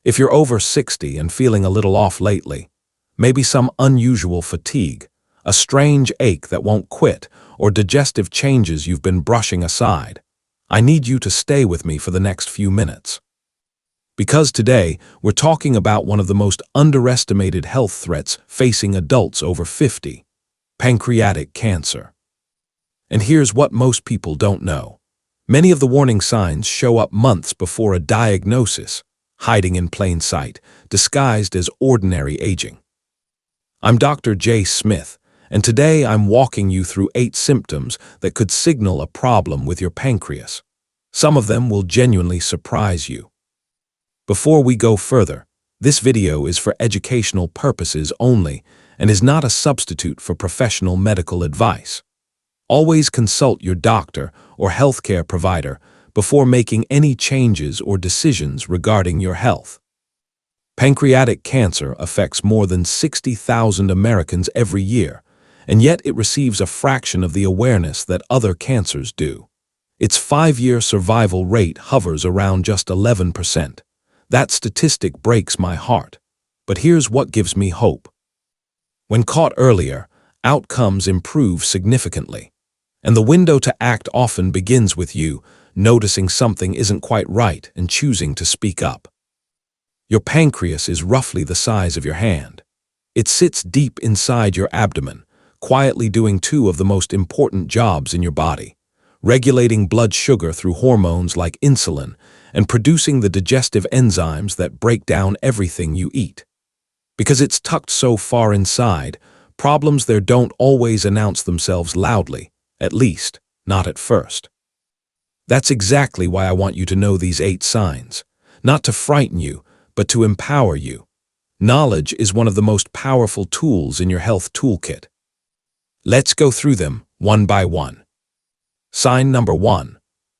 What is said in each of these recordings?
If you're over 60 and feeling a little off lately, maybe some unusual fatigue, a strange ache that won't quit, or digestive changes you've been brushing aside, I need you to stay with me for the next few minutes. Because today, we're talking about one of the most underestimated health threats facing adults over 50, pancreatic cancer. And here's what most people don't know. Many of the warning signs show up months before a diagnosis, hiding in plain sight, disguised as ordinary aging. I'm Dr. J. Smith, and today I'm walking you through 8 symptoms that could signal a problem with your pancreas. Some of them will genuinely surprise you. Before we go further, this video is for educational purposes only and is not a substitute for professional medical advice. Always consult your doctor or healthcare provider before making any changes or decisions regarding your health. Pancreatic cancer affects more than 60,000 Americans every year, and yet it receives a fraction of the awareness that other cancers do. Its 5-year survival rate hovers around just 11%. That statistic breaks my heart, but here's what gives me hope. When caught earlier, outcomes improve significantly, and the window to act often begins with you noticing something isn't quite right and choosing to speak up. Your pancreas is roughly the size of your hand. It sits deep inside your abdomen, quietly doing 2 of the most important jobs in your body, regulating blood sugar through hormones like insulin and producing the digestive enzymes that break down everything you eat. Because it's tucked so far inside, problems there don't always announce themselves loudly, at least, not at first. That's exactly why I want you to know these 8 signs, not to frighten you, but to empower you. Knowledge is one of the most powerful tools in your health toolkit. Let's go through them one by one. Sign number 1,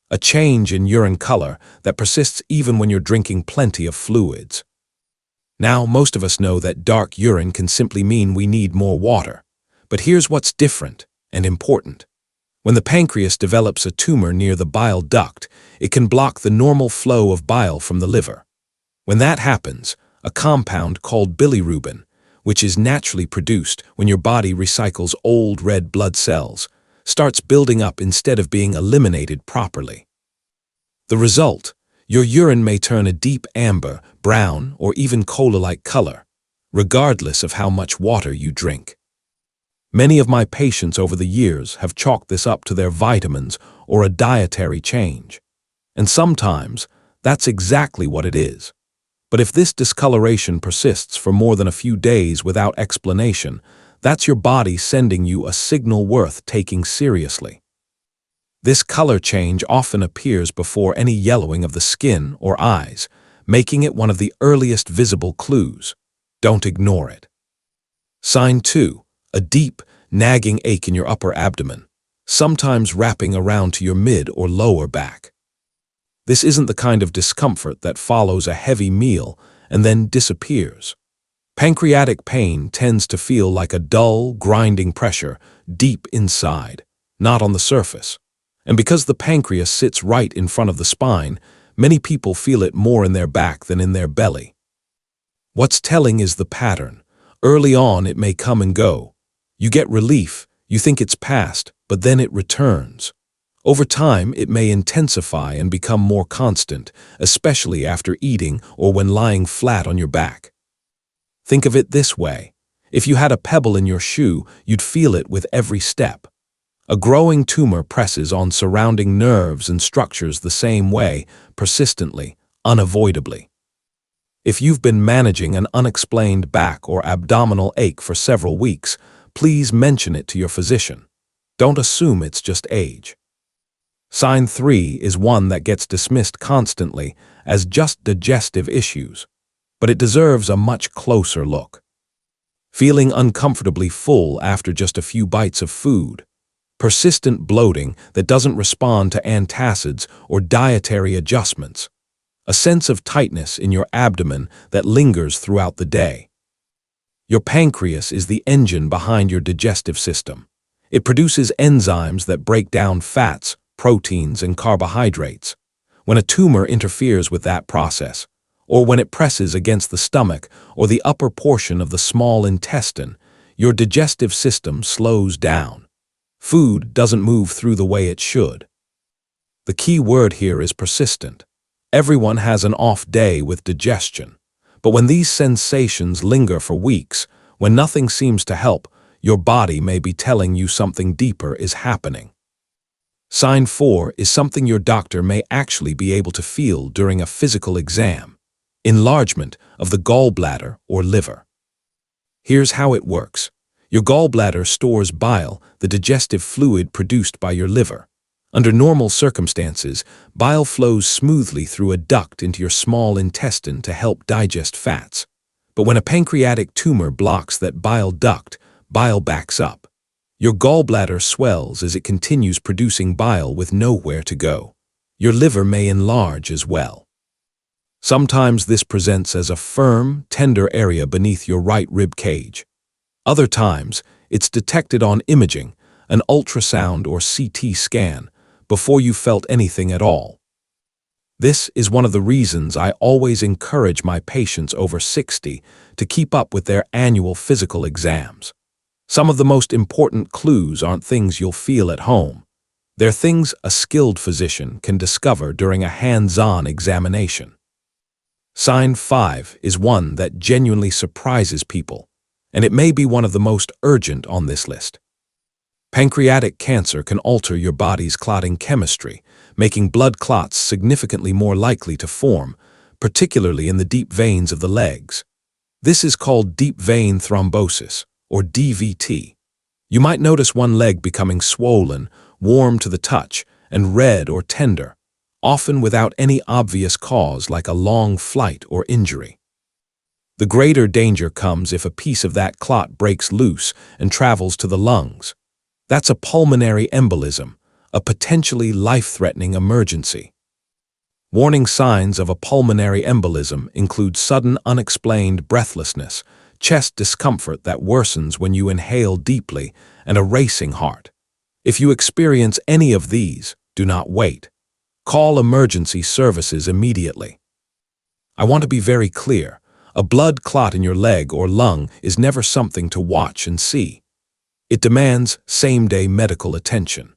a change in urine color that persists even when you're drinking plenty of fluids. Now, most of us know that dark urine can simply mean we need more water. But here's what's different and important. When the pancreas develops a tumor near the bile duct, it can block the normal flow of bile from the liver. When that happens, a compound called bilirubin, which is naturally produced when your body recycles old red blood cells, starts building up instead of being eliminated properly. The result, your urine may turn a deep amber, brown, or even cola-like color, regardless of how much water you drink. Many of my patients over the years have chalked this up to their vitamins or a dietary change. And sometimes, that's exactly what it is. But if this discoloration persists for more than a few days without explanation, that's your body sending you a signal worth taking seriously. This color change often appears before any yellowing of the skin or eyes, making it one of the earliest visible clues. Don't ignore it. Sign 2. A deep, nagging ache in your upper abdomen, sometimes wrapping around to your mid or lower back. This isn't the kind of discomfort that follows a heavy meal and then disappears. Pancreatic pain tends to feel like a dull, grinding pressure deep inside, not on the surface. And because the pancreas sits right in front of the spine, many people feel it more in their back than in their belly. What's telling is the pattern. Early on, it may come and go. You get relief, you think it's past, but then it returns. Over time, it may intensify and become more constant, especially after eating or when lying flat on your back. Think of it this way. If you had a pebble in your shoe, you'd feel it with every step. A growing tumor presses on surrounding nerves and structures the same way, persistently, unavoidably. If you've been managing an unexplained back or abdominal ache for several weeks, please mention it to your physician. Don't assume it's just age. Sign 3 is one that gets dismissed constantly as just digestive issues, but it deserves a much closer look. Feeling uncomfortably full after just a few bites of food, persistent bloating that doesn't respond to antacids or dietary adjustments, a sense of tightness in your abdomen that lingers throughout the day. Your pancreas is the engine behind your digestive system. It produces enzymes that break down fats, proteins, and carbohydrates. When a tumor interferes with that process, or when it presses against the stomach or the upper portion of the small intestine, your digestive system slows down. Food doesn't move through the way it should. The key word here is persistent. Everyone has an off day with digestion, but when these sensations linger for weeks, when nothing seems to help, your body may be telling you something deeper is happening. Sign 4 is something your doctor may actually be able to feel during a physical exam: enlargement of the gallbladder or liver. Here's how it works. Your gallbladder stores bile, the digestive fluid produced by your liver. Under normal circumstances, bile flows smoothly through a duct into your small intestine to help digest fats. But when a pancreatic tumor blocks that bile duct, bile backs up. Your gallbladder swells as it continues producing bile with nowhere to go. Your liver may enlarge as well. Sometimes this presents as a firm, tender area beneath your right rib cage. Other times, it's detected on imaging, an ultrasound or CT scan, before you felt anything at all. This is one of the reasons I always encourage my patients over 60 to keep up with their annual physical exams. Some of the most important clues aren't things you'll feel at home. They're things a skilled physician can discover during a hands-on examination. Sign 5 is one that genuinely surprises people, and it may be one of the most urgent on this list. Pancreatic cancer can alter your body's clotting chemistry, making blood clots significantly more likely to form, particularly in the deep veins of the legs. This is called deep vein thrombosis, or DVT. You might notice one leg becoming swollen, warm to the touch, and red or tender, often without any obvious cause like a long flight or injury. The greater danger comes if a piece of that clot breaks loose and travels to the lungs. That's a pulmonary embolism, a potentially life-threatening emergency. Warning signs of a pulmonary embolism include sudden unexplained breathlessness, chest discomfort that worsens when you inhale deeply, and a racing heart. If you experience any of these, do not wait. Call emergency services immediately. I want to be very clear. A blood clot in your leg or lung is never something to watch and see. It demands same-day medical attention.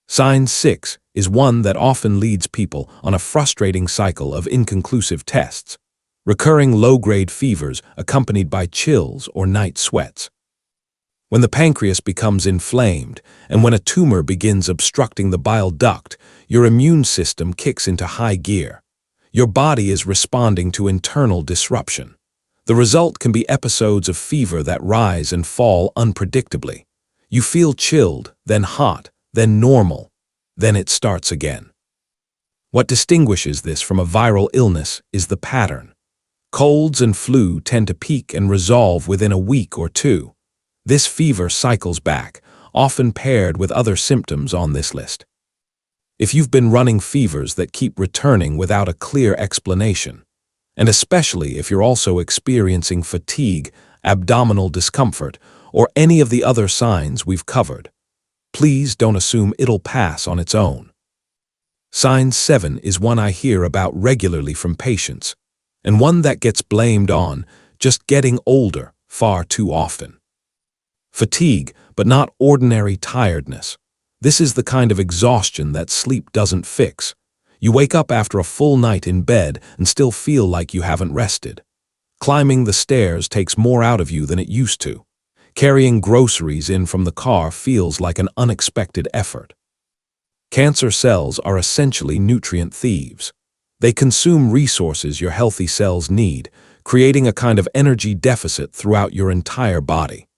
Sign 6 is one that often leads people on a frustrating cycle of inconclusive tests, recurring low-grade fevers accompanied by chills or night sweats. When the pancreas becomes inflamed and when a tumor begins obstructing the bile duct, your immune system kicks into high gear. Your body is responding to internal disruption. The result can be episodes of fever that rise and fall unpredictably. You feel chilled, then hot, then normal, then it starts again. What distinguishes this from a viral illness is the pattern. Colds and flu tend to peak and resolve within a week or two. This fever cycles back, often paired with other symptoms on this list. If you've been running fevers that keep returning without a clear explanation, and especially if you're also experiencing fatigue, abdominal discomfort, or any of the other signs we've covered, please don't assume it'll pass on its own. Sign 7 is one I hear about regularly from patients, and one that gets blamed on just getting older far too often. Fatigue, but not ordinary tiredness. This is the kind of exhaustion that sleep doesn't fix. You wake up after a full night in bed and still feel like you haven't rested. Climbing the stairs takes more out of you than it used to. Carrying groceries in from the car feels like an unexpected effort. Cancer cells are essentially nutrient thieves. They consume resources your healthy cells need, creating a kind of energy deficit throughout your entire body.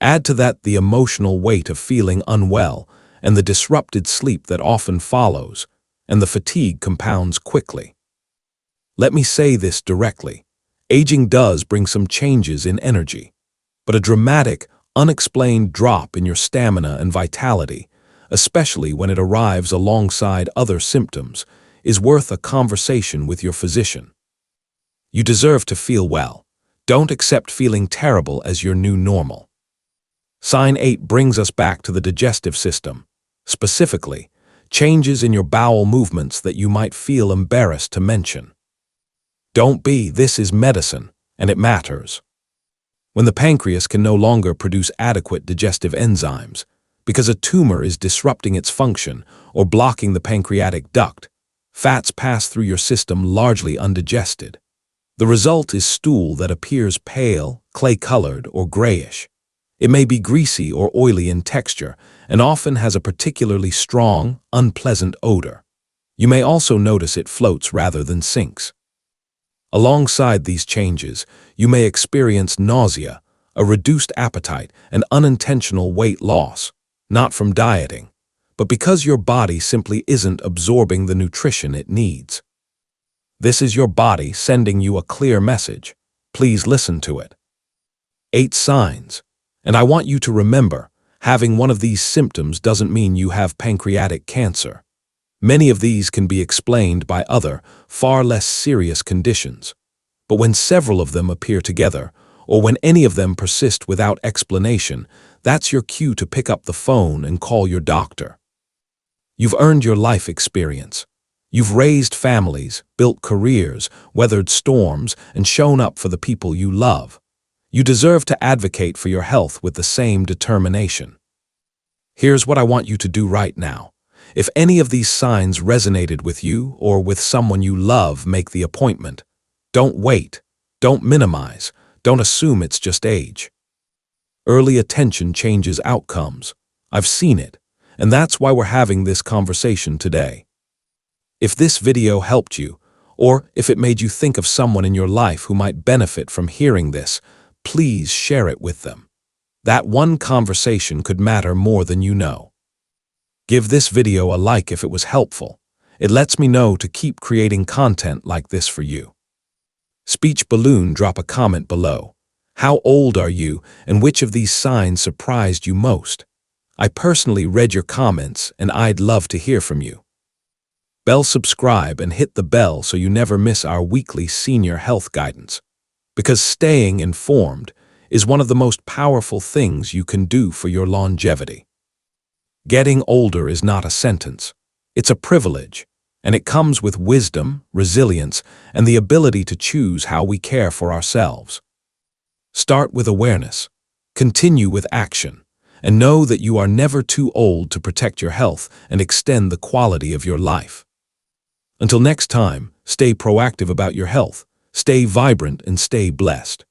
Add to that the emotional weight of feeling unwell and the disrupted sleep that often follows, and the fatigue compounds quickly. Let me say this directly. Aging does bring some changes in energy, but a dramatic, unexplained drop in your stamina and vitality, especially when it arrives alongside other symptoms, is worth a conversation with your physician. You deserve to feel well. Don't accept feeling terrible as your new normal. Sign 8 brings us back to the digestive system, specifically, changes in your bowel movements that you might feel embarrassed to mention. Don't be, this is medicine, and it matters. When the pancreas can no longer produce adequate digestive enzymes, because a tumor is disrupting its function or blocking the pancreatic duct, fats pass through your system largely undigested. The result is stool that appears pale, clay-colored, or grayish. It may be greasy or oily in texture and often has a particularly strong, unpleasant odor. You may also notice it floats rather than sinks. Alongside these changes, you may experience nausea, a reduced appetite, and unintentional weight loss, not from dieting, but because your body simply isn't absorbing the nutrition it needs. This is your body sending you a clear message. Please listen to it. 8 signs. And I want you to remember, having one of these symptoms doesn't mean you have pancreatic cancer. Many of these can be explained by other, far less serious conditions. But when several of them appear together, or when any of them persist without explanation, that's your cue to pick up the phone and call your doctor. You've earned your life experience. You've raised families, built careers, weathered storms, and shown up for the people you love. You deserve to advocate for your health with the same determination. Here's what I want you to do right now. If any of these signs resonated with you or with someone you love, make the appointment. Don't wait. Don't minimize. Don't assume it's just age. Early attention changes outcomes. I've seen it, and that's why we're having this conversation today. If this video helped you, or if it made you think of someone in your life who might benefit from hearing this, please share it with them. That one conversation could matter more than you know. Give this video a like if it was helpful. It lets me know to keep creating content like this for you. Speech Balloon, drop a comment below. How old are you, and which of these signs surprised you most? I personally read your comments, and I'd love to hear from you. Bell subscribe and hit the bell so you never miss our weekly senior health guidance. Because staying informed is one of the most powerful things you can do for your longevity. Getting older is not a sentence. It's a privilege, and it comes with wisdom, resilience, and the ability to choose how we care for ourselves. Start with awareness, continue with action, and know that you are never too old to protect your health and extend the quality of your life. Until next time, stay proactive about your health, stay vibrant, and stay blessed.